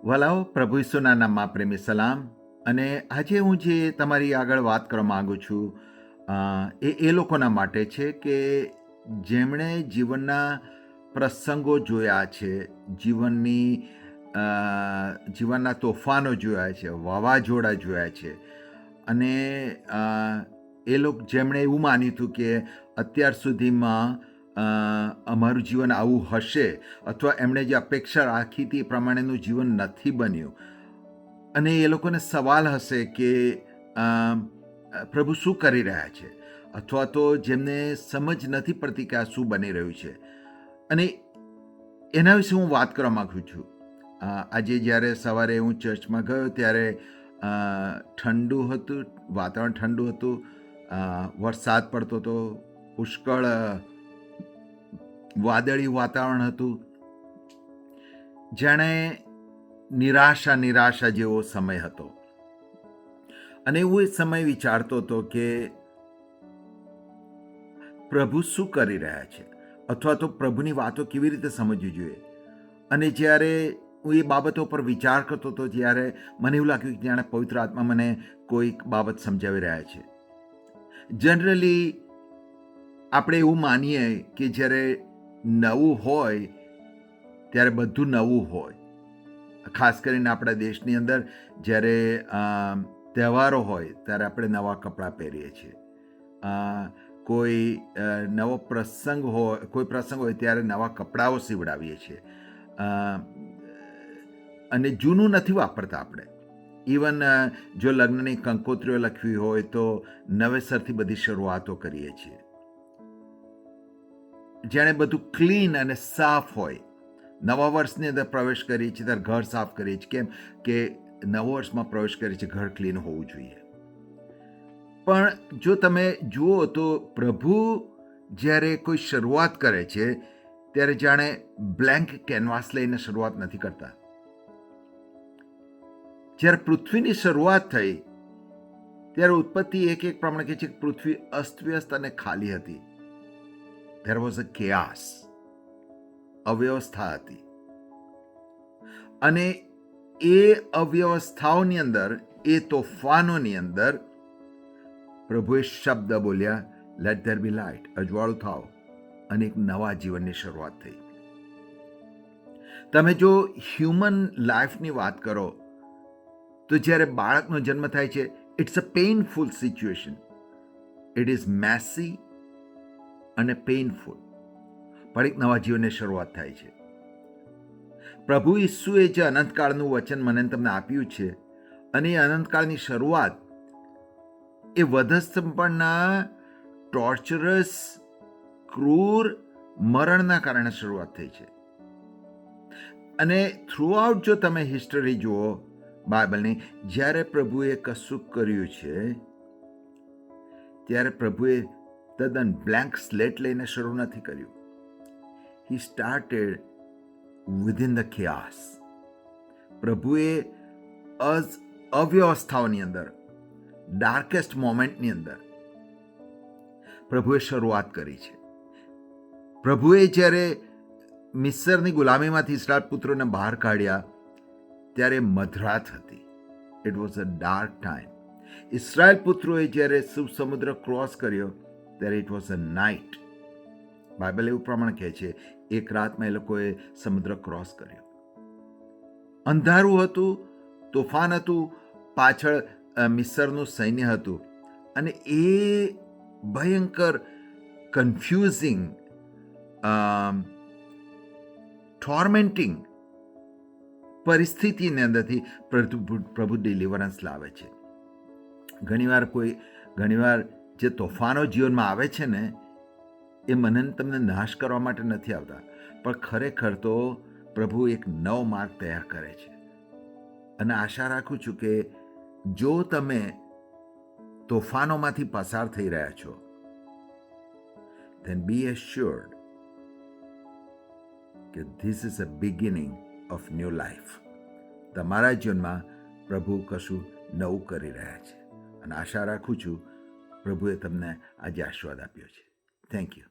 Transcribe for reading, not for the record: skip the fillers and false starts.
વલાઓ પ્રભુ ઈસુના નામમાં પ્રેમી સલામ. અને આજે હું જે તમારી આગળ વાત કરવા માગું છું એ લોકોના માટે છે કે જેમણે જીવનના પ્રસંગો જોયા છે, જીવનના તોફાનો જોયા છે, વાવાઝોડા જોયા છે. અને જેમણે એવું માન્યું હતું કે અત્યાર સુધીમાં અમારું જીવન આવું હશે, અથવા એમણે જે અપેક્ષા રાખી હતી એ પ્રમાણેનું જીવન નથી બન્યું, અને એ લોકોને સવાલ હશે કે પ્રભુ શું કરી રહ્યા છે, અથવા તો જેમને સમજ નથી પડતી કે આ શું બની રહ્યું છે. અને એના વિશે હું વાત કરવા માગું છું. આજે જ્યારે સવારે હું ચર્ચમાં ગયો ત્યારે ઠંડુ હતું, વાતાવરણ ઠંડુ હતું, વરસાદ પડતો હતો, પુષ્કળ વાદળી વાતાવરણ હતું. જાણે નિરાશા જેવો સમય હતો. અને હું એ સમય વિચારતો હતો કે પ્રભુ શું કરી રહ્યા છે, અથવા તો પ્રભુની વાતો કેવી રીતે સમજવી જોઈએ. અને જ્યારે હું એ બાબતો પર વિચાર કરતો હતો ત્યારે મને એવું લાગ્યું કે જાણે પવિત્ર આત્મા મને કોઈક બાબત સમજાવી રહ્યા છે. જનરલી આપણે એવું માનીએ કે જ્યારે નવું હોય ત્યારે બધું નવું હોય. ખાસ કરીને આપણા દેશની અંદર જ્યારે તહેવારો હોય ત્યારે આપણે નવા કપડાં પહેરીએ છીએ. કોઈ નવો પ્રસંગ હોય ત્યારે નવા કપડાઓ સીવડાવીએ છીએ. અને જૂનું નથી વાપરતા આપણે. ઇવન જો લગ્નની કંકોત્રીઓ લખવી હોય તો નવેસરથી બધી શરૂઆતો કરીએ છીએ. જાણે બધું ક્લીન અને સાફ હોય. નવા વર્ષની અંદર પ્રવેશ કરીએ છીએ ત્યારે ઘર સાફ કરીએ છીએ. કેમ કે નવા વર્ષમાં પ્રવેશ કરીએ છીએ, ઘર ક્લીન હોવું જોઈએ. પણ જો તમે જુઓ તો પ્રભુ જ્યારે કોઈ શરૂઆત કરે છે ત્યારે જાણે બ્લેન્ક કેનવાસ લઈને શરૂઆત નથી કરતા. જ્યારે પૃથ્વીની શરૂઆત થઈ ત્યારે ઉત્પત્તિ એક પ્રમાણે કહે છે કે પૃથ્વી અસ્તવ્યસ્ત અને ખાલી હતી. There was a chaos. અવ્યવસ્થા હતી. અને એ અવ્યવસ્થાઓની અંદર, એ તોફાનોની અંદર પ્રભુએ શબ્દ બોલ્યા, લેટ ધેર બી લાઇટ, અજવાળું થાવ, અને એક નવા જીવનની શરૂઆત થઈ. તમે જો હ્યુમન લાઈફની વાત કરો તો જ્યારે બાળકનો જન્મ થાય છે, it's a painful situation. It is messy અને પેઇનફુલ, પણ એક નવા જીવનની શરૂઆત થાય છે. પ્રભુ ઈસુએ જે અનંતકાળનું વચન મને તમને આપ્યું છે, અને એ અનંતકાળની શરૂઆત એ વધસ્તંભના ટોર્ચરસ, ક્રૂર મરણના કારણે શરૂઆત થઈ છે. અને થ્રુઆઉટ જો તમે હિસ્ટરી જુઓ બાઇબલની, જ્યારે પ્રભુએ કશું કર્યું છે ત્યારે પ્રભુએ તદ્દન બ્લેન્ક સ્લેટ લઈને શરૂ નથી કર્યું. He started within the chaos. પ્રભુએ અવ્યવસ્થાઓની અંદર, ડાર્કેસ્ટ મોમેન્ટની અંદર પ્રભુએ શરૂઆત કરી છે. પ્રભુએ જ્યારે મિસ્રની ગુલામીમાંથી ઇસ્રાયેલ પુત્રોને બહાર કાઢ્યા ત્યારે મધરાત હતી. It was a dark time. Israel પુત્રોએ જ્યારે સમુદ્ર ક્રોસ કર્યો ત્યારે it was a night. Bible એવું પ્રમાણે કહે છે, એક રાતમાં એ લોકોએ સમુદ્ર ક્રોસ કર્યો. અંધારું હતું, તોફાન હતું, પાછળ મિસ્રનું સૈન્ય હતું, અને એ ભયંકર કન્ફ્યુઝિંગ, ટોર્મેન્ટિંગ પરિસ્થિતિની અંદરથી પ્રભુ ડિલિવરન્સ લાવે છે. ઘણીવાર જે તોફાનો જીવનમાં આવે છે ને, એ મને તમને નાશ કરવા માટે નથી આવતા, પણ ખરેખર તો પ્રભુ એક નવો માર્ગ તૈયાર કરે છે. અને આશા રાખું છું કે જો તમે તોફાનોમાંથી પસાર થઈ રહ્યા છો, then be assured કે this is a beginning of new life. તમારા જીવનમાં પ્રભુ કશું નવું કરી રહ્યા છે, અને આશા રાખું છું પ્રભુએ તમને આજે આશીર્વાદ આપ્યો છે. Thank you.